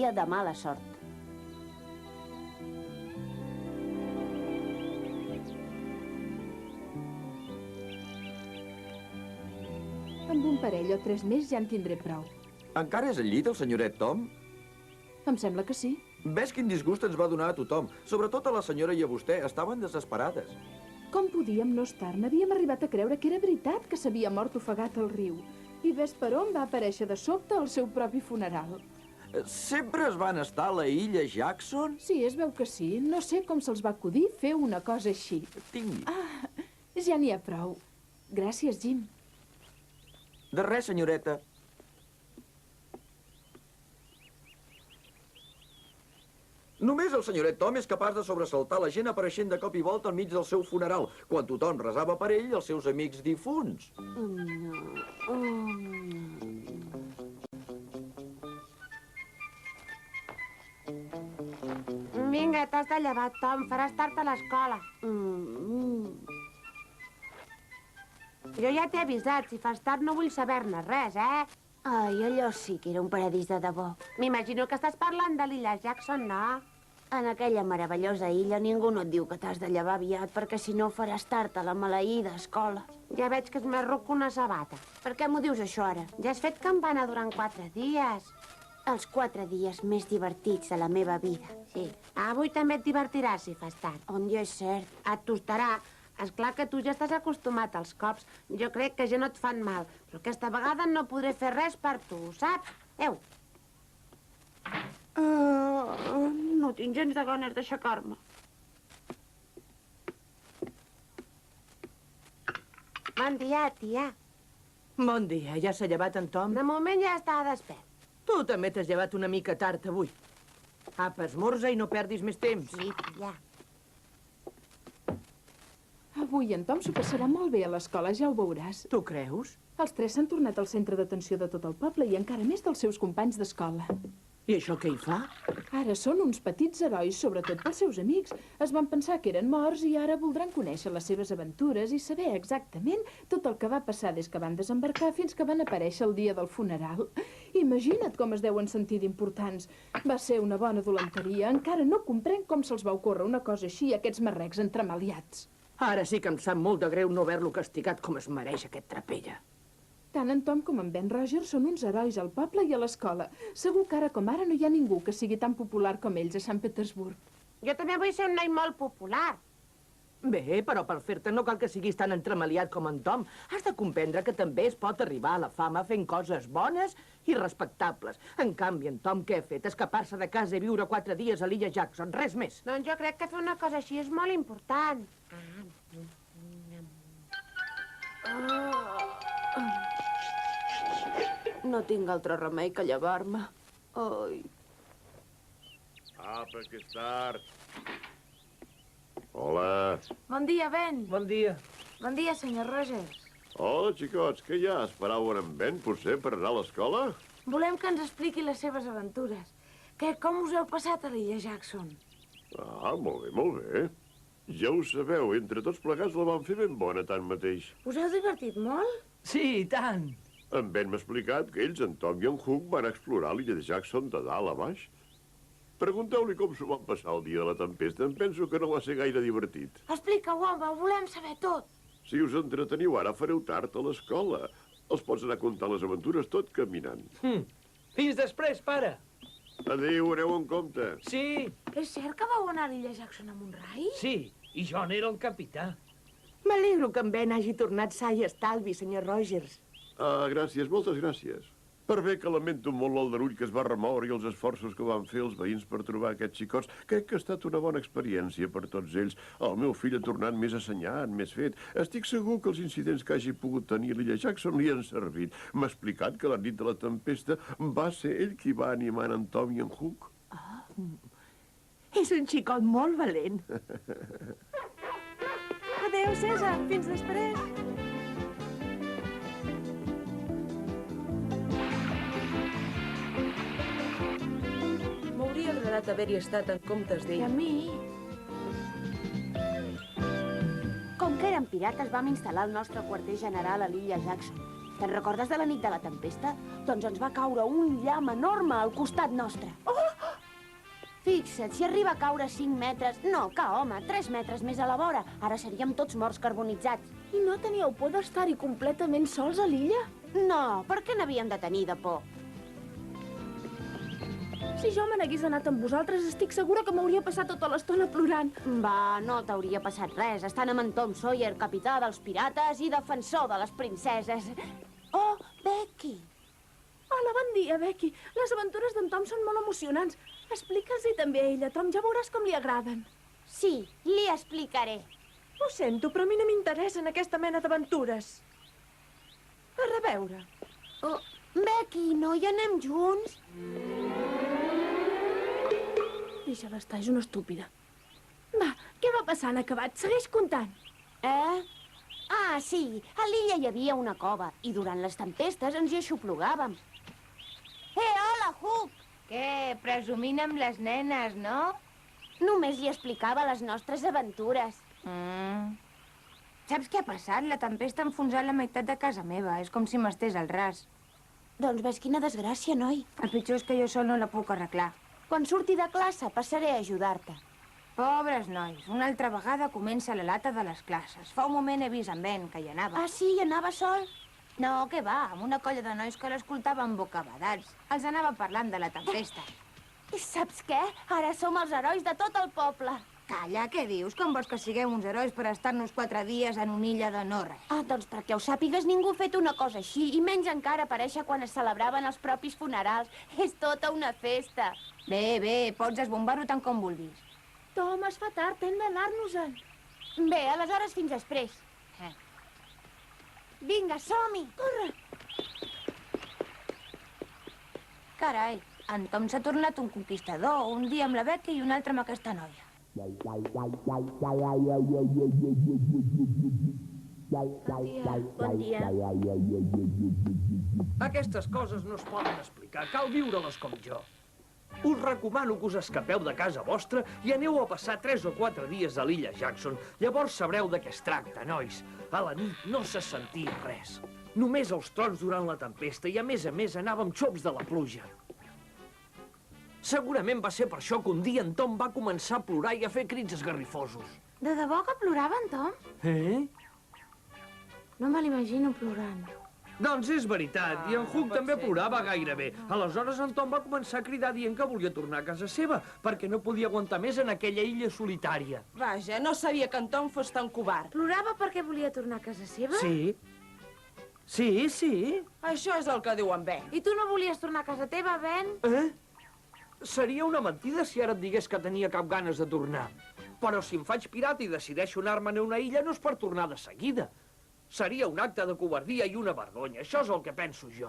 dia de mala sort. Amb un parell o 3 més ja en tindré prou. Encara és al llit el senyoret Tom? Em sembla que sí. Ves quin disgust ens va donar a tothom. Sobretot a la senyora i a vostè. Estaven desesperades. Com podíem no estar-ne? Havíem arribat a creure que era veritat que s'havia mort ofegat al riu. I ves per on va aparèixer de sobte al seu propi funeral. Sempre es van estar a la illa Jackson? Sí, es veu que sí. No sé com se'ls va acudir fer una cosa així. Tingui. Ah, ja n'hi ha prou. Gràcies, Jim. De res, senyoreta. Només el senyoret Tom és capaç de sobresaltar la gent apareixent de cop i volta enmig del seu funeral, quan tothom resava per ell i els seus amics difunts. Vinga, t'has de llevar, Tom. Faràs tard a l'escola. Jo ja t'he avisat. Si fas tard no vull saber-ne res, eh? Ai, allò sí que era un paradís de debò. M'imagino que estàs parlant de l'illa Jackson, no? En aquella meravellosa illa ningú no et diu que t'has de llevar aviat, perquè si no faràs tard a la maleïda escola. Ja veig que és més ruc que una sabata. Per què m'ho dius, això, ara? Ja has fet campana durant 4 dies. Els 4 dies més divertits de la meva vida. Sí. Avui també et divertiràs si fas tard. On ja és cert. Et tostarà. És clar que tu ja estàs acostumat als cops. Jo crec que ja no et fan mal. Però aquesta vegada no podré fer res per tu, saps?Eu. No tinc gens de ganes d'aixecar-me. Bon dia, tia. Bon dia. Ja s'ha llevat en Tom? De moment ja està despert. Tu també t'has llevat una mica tard avui. Apa, esmorza i no perdis més temps. Sí, tia. Avui en Tom s'ho passarà molt bé a l'escola, ja ho veuràs. Tu creus? Els 3 s'han tornat al centre d'atenció de tot el poble i encara més dels seus companys d'escola. I això què hi fa? Ara són uns petits herois, sobretot pels seus amics. Es van pensar que eren morts i ara voldran conèixer les seves aventures i saber exactament tot el que va passar des que van desembarcar fins que van aparèixer el dia del funeral. Imagina't com es deuen sentir d'importants. Va ser una bona dolenteria. Encara no comprenc com se'ls va ocórrer una cosa així a aquests marrecs entremaliats. Ara sí que em sap molt de greu no haver-lo castigat com es mereix aquest trapella. Tant en Tom com en Ben Rogers són uns herois al poble i a l'escola. Segur que ara com ara no hi ha ningú que sigui tan popular com ells a Sant Petersburg. Jo també vull ser un noi molt popular. Bé, però per fer-te no cal que siguis tan entremaliat com en Tom. Has de comprendre que també es pot arribar a la fama fent coses bones i respectables. En canvi, en Tom què ha fet? Escapar-se de casa i viure 4 dies a l'illa Jackson, res més. Doncs jo crec que fer una cosa així és molt important. No tinc altre remei que llevar-me. Ai. Apa, que és tard. Hola. Bon dia, Ben. Bon dia. Bon dia, senyor Rogers. Hola, xicots. Què hi ha? Esperaven en Ben, potser, per anar a l'escola? Volem que ens expliqui les seves aventures. Com us heu passat a l'illa Jackson? Ah, molt bé, molt bé. Ja ho sabeu, entre tots plegats la van fer ben bona, tanmateix. Us heu divertit molt? Sí, i tant. En Ben m'ha explicat que ells, en Tom i en Hook, van explorar l'illa de Jackson de dalt a baix. Pregunteu-li com s'ho van passar el dia de la tempesta. Em penso que no va ser gaire divertit. Explica-ho, home, ho volem saber tot. Si us entreteniu ara, fareu tard a l'escola. Els pots anar contant les aventures tot caminant. Fins després, pare. Adéu, aneu en compte. Sí, És cert que vau anar a l'illa Jackson amb un rai? sí, i jo n'era el capità. M'alegro que en Ben hagi tornat sa i estalvi, senyor Rogers. Ah, gràcies, moltes gràcies. Per bé que lamento molt l'aldarull que es va remoure i els esforços que van fer els veïns per trobar aquests xicots, crec que ha estat una bona experiència per tots ells. El meu fill ha tornat més assenyat, més fet. Estic segur que els incidents que hagi pogut tenir a l'illa Jackson li han servit. M'ha explicat que la nit de la tempesta va ser ell qui va animar en Tom i en Hook. És un xicot molt valent. Adéu, César. Fins després. M'hauria agradat haver-hi estat en comptes I d'ell. a mi? Com que érem pirates, vam instal·lar el nostre quarter general a l'illa Jackson. Te'n recordes de la nit de la tempesta? Doncs ens va caure un llamp enorme al costat nostre. Oh, Fixa't, si arriba a caure 5 metres... No, que home, 3 metres més a la vora. Ara seríem tots morts carbonitzats. I no teníeu por d'estar-hi completament sols a l'illa? No, per què n'havíem de tenir de por? Si jo me n'hagués anat amb vosaltres, estic segura que m'hauria passat tota l'estona plorant. Va, no t'hauria passat res, estant amb en Tom Sawyer, capità dels pirates i defensor de les princeses. Oh, Becky! Hola, bon dia, Becky. Les aventures d'en Tom són molt emocionants. Explica'ls-hi també a ella, Tom, ja veuràs com li agraden. Sí, li explicaré. Ho sento, però a mi no m'interessen aquesta mena d'aventures. A reveure. Oh, Becky, no hi anem junts? Deixa d'estar, és una estúpida. Va, què va passar en acabat? Segueix contant. Ah, sí, a l'illa hi havia una cova i durant les tempestes ens hi aixoplugàvem. Hola, Hook! Què, presumint amb les nenes, no? Només li explicava les nostres aventures. Saps què ha passat? La tempesta ha enfonsat la meitat de casa meva. És com si m'estés al ras. Doncs ves quina desgràcia, noi. El pitjor és que jo sol no la puc arreglar. Quan surti de classe passaré a ajudar-te. Pobres nois, una altra vegada comença la lata de les classes. Fa un moment he vist en Ben, que hi anava. Ah, sí? Hi anava sol? No, què va, amb una colla de nois que l'escoltaven bocabadats. Els anava parlant de la tempesta. I saps què? Ara som els herois de tot el poble. Calla, què dius? Com vols que siguem uns herois per estar-nos 4 dies en una illa de no res? Ah, doncs perquè ho sàpigues, ningú ha fet una cosa així, i menys encara aparèixer quan es celebraven els propis funerals. És tota una festa. Bé, pots esbombar-ho tant com vulguis. Tom, es fa tard, hem d'anar-nos-en. Bé, aleshores fins després. Vinga, som-hi! Corre! Carai, en Tom s'ha tornat un conquistador, un dia amb la Becky i un altre amb aquesta noia. Bon dia. Aquestes coses no es poden explicar, cal viure-les com jo. Us recomano que us escapeu de casa vostra i aneu a passar 3 o 4 dies a l'illa Jackson. Llavors sabreu de què es tracta, nois. A la nit no se sentia res. Només els trons durant la tempesta i, a més, anàvem xops de la pluja. Segurament va ser per això que un dia en Tom va començar a plorar i a fer crits esgarrifosos. De debò que plorava en Tom? No me l'imagino plorant. Doncs és veritat, i en Hook també plorava gairebé. Aleshores en Tom va començar a cridar dient que volia tornar a casa seva, perquè no podia aguantar més en aquella illa solitària. Vaja, no sabia que en Tom fos tan covard. Plorava perquè volia tornar a casa seva? Sí. Sí. Això és el que diu en Ben. I tu no volies tornar a casa teva, Ben? Seria una mentida si ara et digués que tenia cap ganes de tornar. Però si em faig pirata i decideixo anar-me'n a una illa no és per tornar de seguida. Seria un acte de covardia i una vergonya. Això és el que penso jo.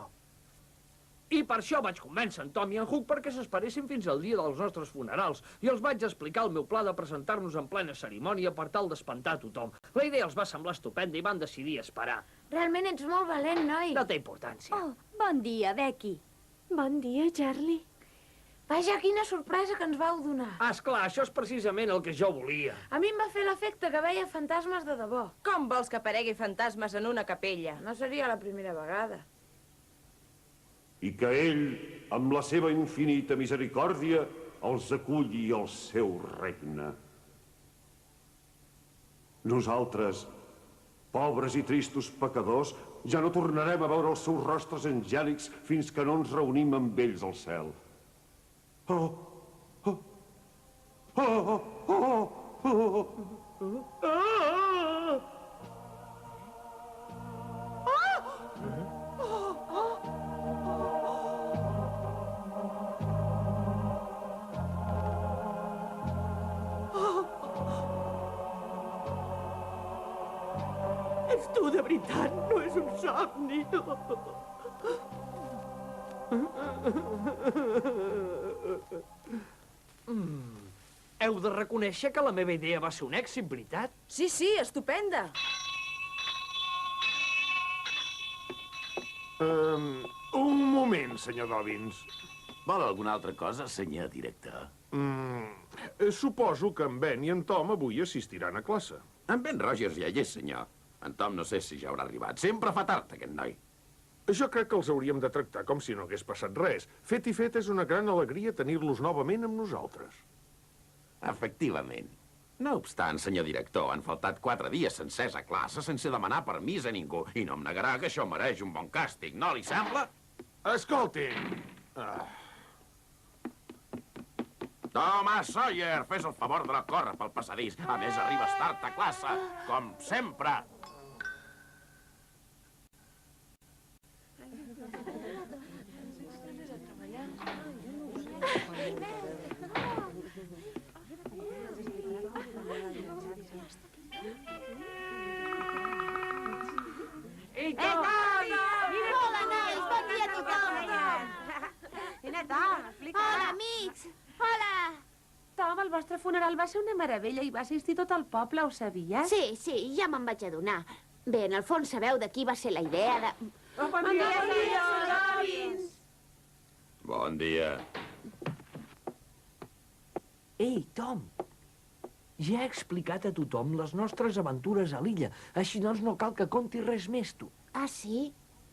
I per això vaig convèncer en Tom i en Hook perquè s'esperessin fins al dia dels nostres funerals i els vaig explicar el meu pla de presentar-nos en plena cerimònia per tal d'espantar tothom. La idea els va semblar estupenda i van decidir esperar. Realment ets molt valent, noi. No té importància. Oh, bon dia, Becky. Bon dia, Charlie. Vaja, quina sorpresa que ens vau donar. Esclar, això és precisament el que jo volia. A mi em va fer l'efecte que veia fantasmes de debò. Com vols que aparegui fantasmes en una capella? No seria la primera vegada. I que ell, amb la seva infinita misericòrdia, els aculli al seu regne. Nosaltres, pobres i tristos pecadors, ja no tornarem a veure els seus rostres angèlics fins que no ens reunim amb ells al cel. Ets tu, de veritat, no és un somni. Heu de reconèixer que la meva idea va ser un èxit, veritat? Sí, estupenda. Un moment, senyor Dobbins. Vol alguna altra cosa, senyor director? Suposo que en Ben i en Tom avui assistiran a classe. En Ben Rogers ja hi és, senyor. En Tom no sé si ja haurà arribat. Sempre fa tard, aquest noi. Jo crec que els hauríem de tractar com si no hagués passat res. Fet i fet, és una gran alegria tenir-los novament amb nosaltres. Efectivament. No obstant, senyor director, han faltat 4 dies sencers a classe sense demanar permís a ningú. I no em negarà que això mereix un bon càstig, no li sembla? Escolti! Thomas Sawyer, fes el favor de no córrer pel passadís. A més, arribes tard a classe, com sempre. Ei, Tom! Hola, nois! Bon dia a tothom! Vine, Tom, explica. Hola, amics! Hola! Tom, el vostre funeral va ser una meravella i va assistir tot el poble, ho sabies? Sí, ja me'n vaig adonar. Bé, en el fons sabeu de qui va ser la idea de... Bon dia, senyor Robbins! Bon dia. Ei, Tom, ja he explicat a tothom les nostres aventures a l'illa, així doncs no cal que conti res més, tu. Ah, sí?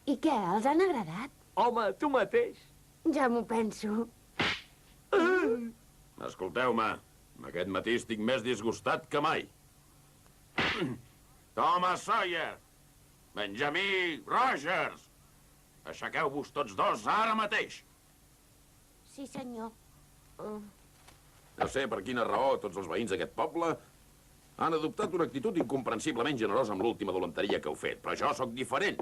I què, els han agradat? Home, tu mateix. Ja m'ho penso. Escolteu-me, aquest matí estic més disgustat que mai. Thomas Sawyer, Benjamí Rogers, aixequeu-vos tots dos ara mateix. Sí, senyor. No sé per quina raó tots els veïns d'aquest poble han adoptat una actitud incomprensiblement generosa amb l'última dolenteria que heu fet, però jo sóc diferent.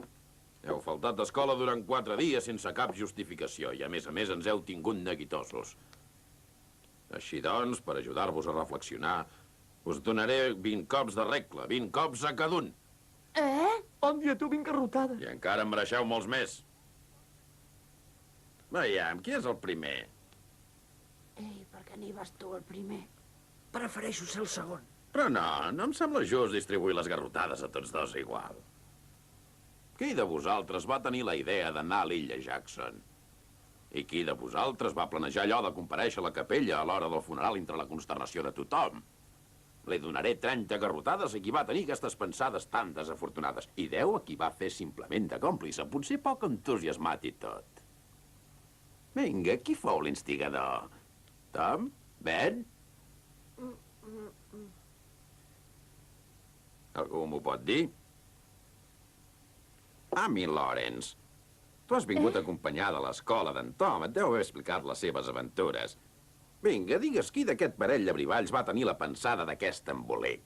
Heu faltat d'escola durant 4 dies sense cap justificació i, a més, ens heu tingut neguitosos. Així doncs, per ajudar-vos a reflexionar, us donaré 20 cops de regla, 20 cops a cada un. Bon dia, tu, ben garrotada. I encara em mereixeu molts més. Veiem, qui és el primer? Ei, per què n'hi vas tu, el primer? Prefereixo ser el segon. Però no em sembla just distribuir les garrotades a tots dos igual. Qui de vosaltres va tenir la idea d'anar a l'illa Jackson? I qui de vosaltres va planejar allò de comparèixer a la capella a l'hora del funeral entre la consternació de tothom? Li donaré 30 garrotades a qui va tenir aquestes pensades tan desafortunades. I 10 a qui va fer simplement de còmplice, potser poc entusiasmat i tot. Vinga, qui fou l'instigador? Tom? Ben? Algú m'ho pot dir? Amy Lawrence, tu has vingut acompanyada a l'escola d'en Tom. Et deu haver explicat les seves aventures. Vinga, digues qui d'aquest parell de brivalls va tenir la pensada d'aquest embolic.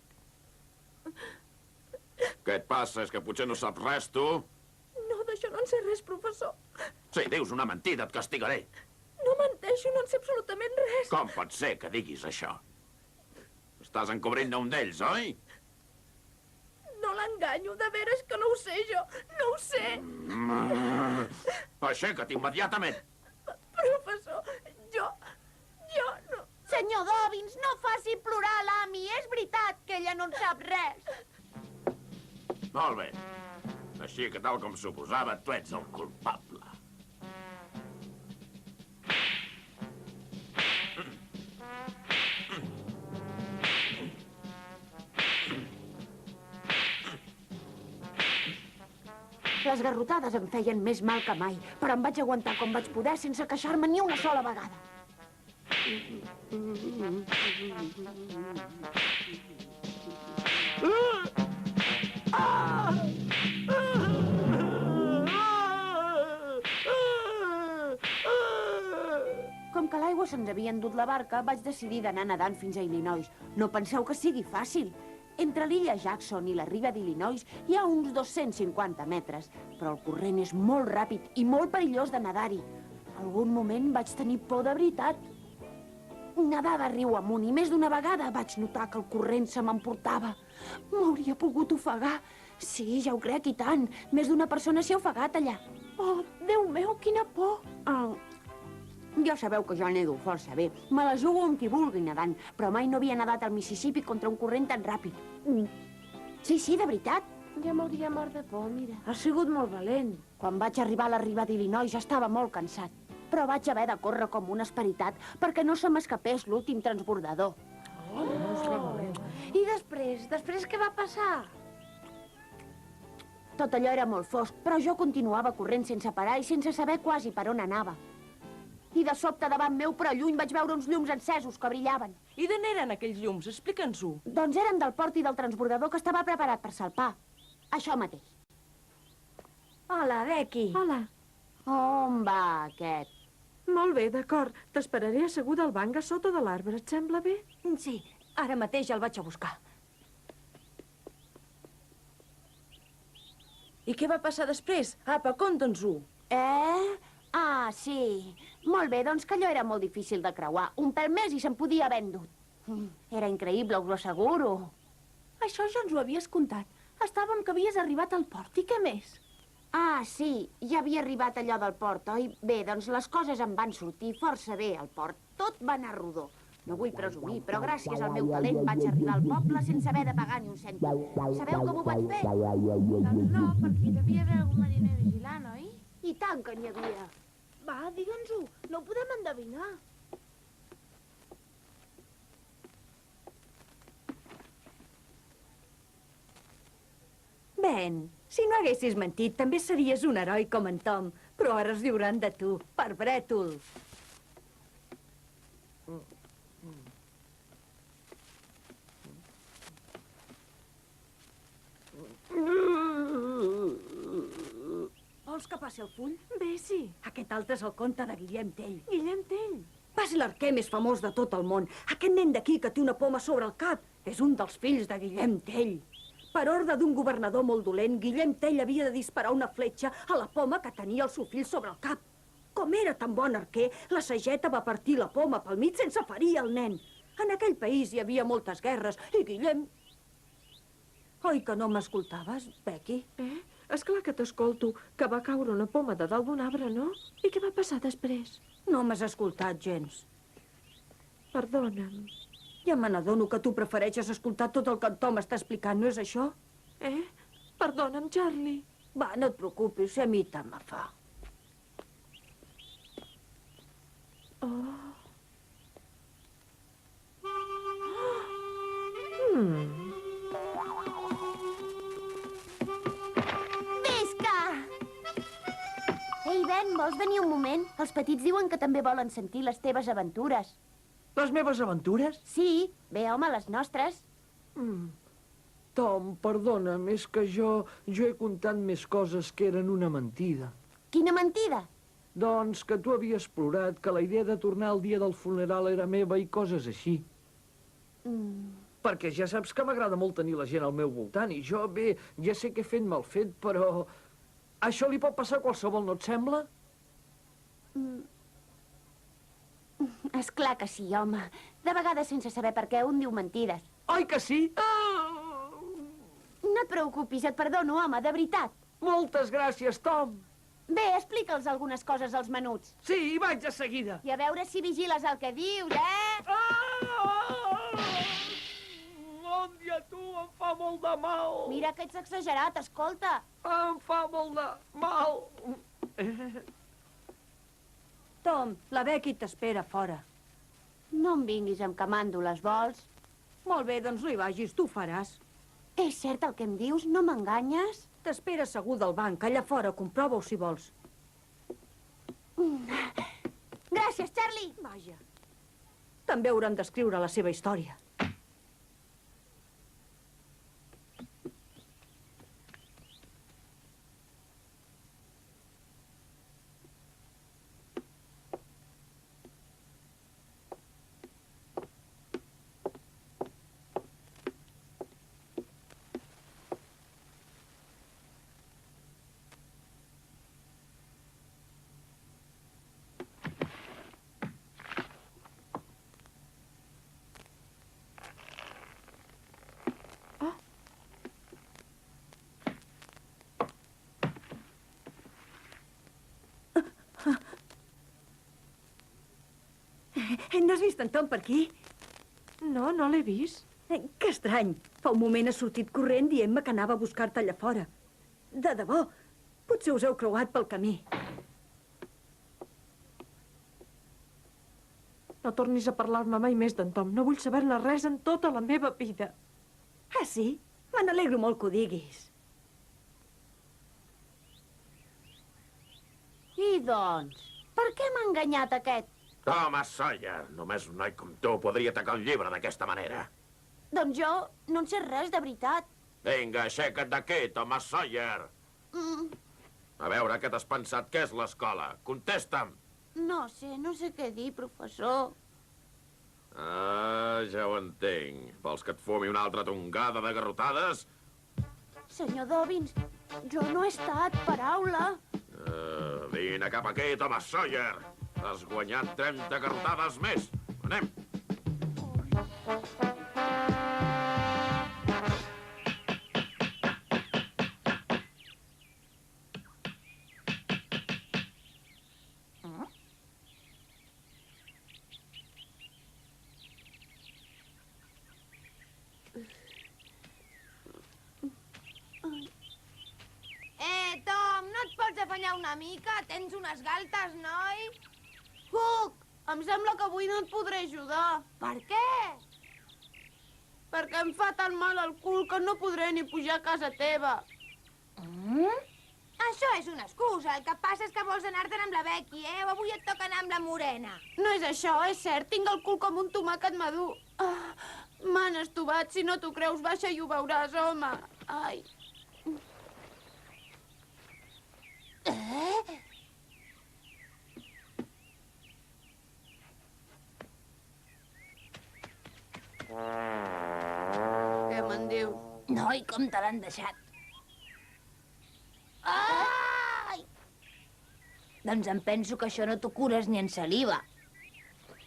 Què et passa? És que potser no saps res, tu? No, d'això no en sé res, professor. Si dius una mentida, et castigaré. No menteixo, no en sé absolutament res. Com pot ser que diguis això? Estàs encobrint-ne un d'ells, oi? No l'enganyo, de veres que no ho sé jo. No ho sé. Aixeca't immediatament. Professor, jo no... Senyor Dobbins, no faci plorar l'Amy. És veritat que ella no en sap res. Molt bé. Així que, tal com suposava, tu ets el culpable. Les garrotades em feien més mal que mai, però em vaig aguantar com vaig poder sense queixar-me ni una sola vegada. Com que l'aigua se'ns havia endut la barca, vaig decidir d'anar nedant fins a Illinois. No penseu que sigui fàcil. Entre l'illa Jackson i la riba d'Illinois hi ha uns 250 metres, però el corrent és molt ràpid i molt perillós de nedar-hi. Algun moment vaig tenir por de veritat. Nedava riu amunt i més d'una vegada vaig notar que el corrent se m'emportava. M'hauria pogut ofegar. Sí, ja ho crec, i tant. Més d'una persona s'hi ha ofegat allà. Oh, Déu meu, quina por. Ja sabeu que jo nedo força bé. Me la jugo amb qui vulgui nedant, però mai no havia nedat al Mississippi contra un corrent tan ràpid. Sí, de veritat. Ja m'hauria mort de por, mira. Has sigut molt valent. Quan vaig arribar a la riba d'Illinois ja estava molt cansat, però vaig haver de córrer com un esperitat perquè no se m'escapés l'últim transbordador. I després què va passar? Tot allò era molt fosc, però jo continuava corrent sense parar i sense saber quasi per on anava. I de sobte davant meu, però lluny, vaig veure uns llums encesos que brillaven. I d'on eren aquells llums? Explica'ns-ho. Doncs eren del port i del transbordador que estava preparat per salpar. Això mateix. Hola, Becky. Hola. On va aquest? Molt bé, d'acord. T'esperaré asseguda al banc a sota de l'arbre. Et sembla bé? Sí, ara mateix el vaig a buscar. I què va passar després? Apa, conta'ns-ho. Ah, sí. Molt bé, doncs que allò era molt difícil de creuar. Un pèl més i se'n podia haver endut. Era increïble, us ho asseguro. Això ja ens ho havies contat. Estàvem que havies arribat al port. I què més? Ah, sí, ja havia arribat allò del port, oi? Bé, doncs les coses em van sortir força bé al port. Tot va anar rodó. No vull presumir, però gràcies al meu talent vaig arribar al poble sense haver de pagar ni un cèntim. Sabeu com ho vaig fer? Doncs no, perquè hi devia haver algun mariner vigilant, oi? I tant que n'hi havia. Va, digue'ns-ho. No ho podem endevinar. Ben, si no haguessis mentit, també series un heroi com en Tom. Però ara es diuran de tu, per brètol. Vols que passi el full? Bé, sí. Aquest altre és el conte de Guillem Tell. Guillem Tell. Va ser l'arquer més famós de tot el món. Aquest nen d'aquí que té una poma sobre el cap és un dels fills de Guillem Tell. Per ordre d'un governador molt dolent, Guillem Tell havia de disparar una fletxa a la poma que tenia el seu fill sobre el cap. Com era tan bon arquer, la sageta va partir la poma pel mig sense ferir el nen. En aquell país hi havia moltes guerres i Guillem... Oi que no m'escoltaves, Becky? És clar que t'escolto, que va caure una poma de dalt d'un arbre, no? I què va passar després? No m'has escoltat gens. Perdona'm. Ja me n'adono que tu prefereixes escoltar tot el que en Tom està explicant, no és això? Perdona'm, Charlie. Va, no et preocupis, si a mi tant me fa. Visca! Ei, Ben, vols venir un moment? Els petits diuen que també volen sentir les teves aventures. Les meves aventures? Sí, bé, home, les nostres. Tom, perdona'm, és que jo he contat més coses que eren una mentida. Quina mentida? Doncs que tu havies plorat, que la idea de tornar el dia del funeral era meva i coses així. Perquè ja saps que m'agrada molt tenir la gent al meu voltant i jo, bé, ja sé que he fet mal fet, però... Això li pot passar a qualsevol, no et sembla? És clar que sí, home. De vegades sense saber per què un diu mentides. Oi que sí? No et preocupis, et perdono, home, de veritat. Moltes gràcies, Tom. Bé, explica'ls algunes coses als menuts. Sí, hi vaig de seguida. I a veure si vigiles el que dius, Mòndia, tu, em fa molt de mal. Mira que ets exagerat, escolta. Em fa molt de mal. Tom, la Becky t'espera fora. No em vinguis amb camàndoles, vols? Molt bé, doncs no hi vagis, tu ho faràs. És cert el que em dius? No m'enganyes? T'espera segur del banc, allà fora, comprova-ho si vols. Gràcies, Charlie. Vaja. També hauran d'escriure la seva història. No has vist en Tom per aquí? No, no l'he vist. Que estrany. Fa un moment ha sortit corrent dient-me que anava a buscar-te allà fora. De debò. Potser us heu creuat pel camí. No tornis a parlar-me mai més d'en Tom. No vull saber-ne res en tota la meva vida. Ah, sí? Me n'alegro molt que ho diguis. I doncs? Per què m'ha enganyat aquest? Thomas Sawyer, només un noi com tu podria atacar un llibre d'aquesta manera. Doncs jo no en sé res, de veritat. Vinga, aixeca't d'aquí, Thomas Sawyer. A veure, què t'has pensat que és l'escola? Contesta'm. No sé què dir, professor. Ah, ja ho entenc. Vols que et fumi una altra tongada de garrotades? Senyor Dobbins, jo no he estat, paraula. Vine cap aquí, Thomas Sawyer. Has guanyat 30 garrotades més. Anem. Tom, no et pots afanyar una mica? Tens unes galtes, noi? Huck, em sembla que avui no et podré ajudar. Per què? Perquè em fa tan mal el cul que no podré ni pujar a casa teva. Això és una excusa. El que passa és que vols anar-te'n amb la Becky, O avui et toca anar amb la Morena. No és això, és cert. Tinc el cul com un tomàquet madur. M'han estovat. Si no t'ho creus, baixa i ho veuràs, home. Ai. Què me'n dius? Noi, com te l'han deixat? Ai! Doncs em penso que això no t'ho cures ni en saliva.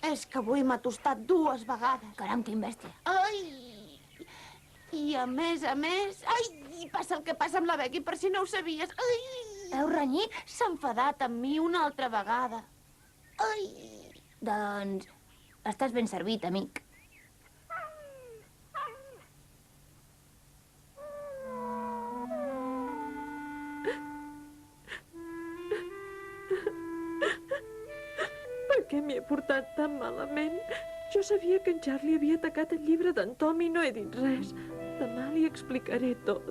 És que avui m'ha tostat 2 vegades. Caram, quin bèstia. Ai! I a més... Ai! Passa el que passa amb la Becky, per si no ho sabies. Ai! Heu renyit? S'ha enfadat amb mi una altra vegada. Ai! Doncs estàs ben servit, amic. Per què m'hi he portat tan malament? Jo sabia que en Charlie havia atacat el llibre d'en Tom i no he dit res. Demà li explicaré tot.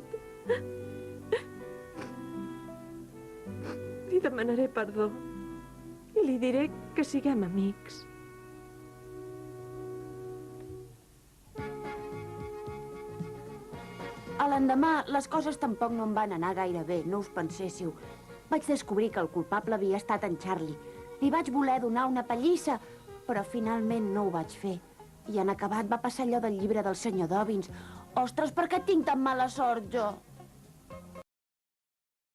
Li demanaré perdó. I li diré que siguem amics. A l'endemà, les coses tampoc no em van anar gaire bé, no us penséssiu. Vaig descobrir que el culpable havia estat en Charlie. Li vaig voler donar una pallissa, però finalment no ho vaig fer. I en acabat va passar allò del llibre del senyor Dobbins. Ostres, per què tinc tan mala sort, jo?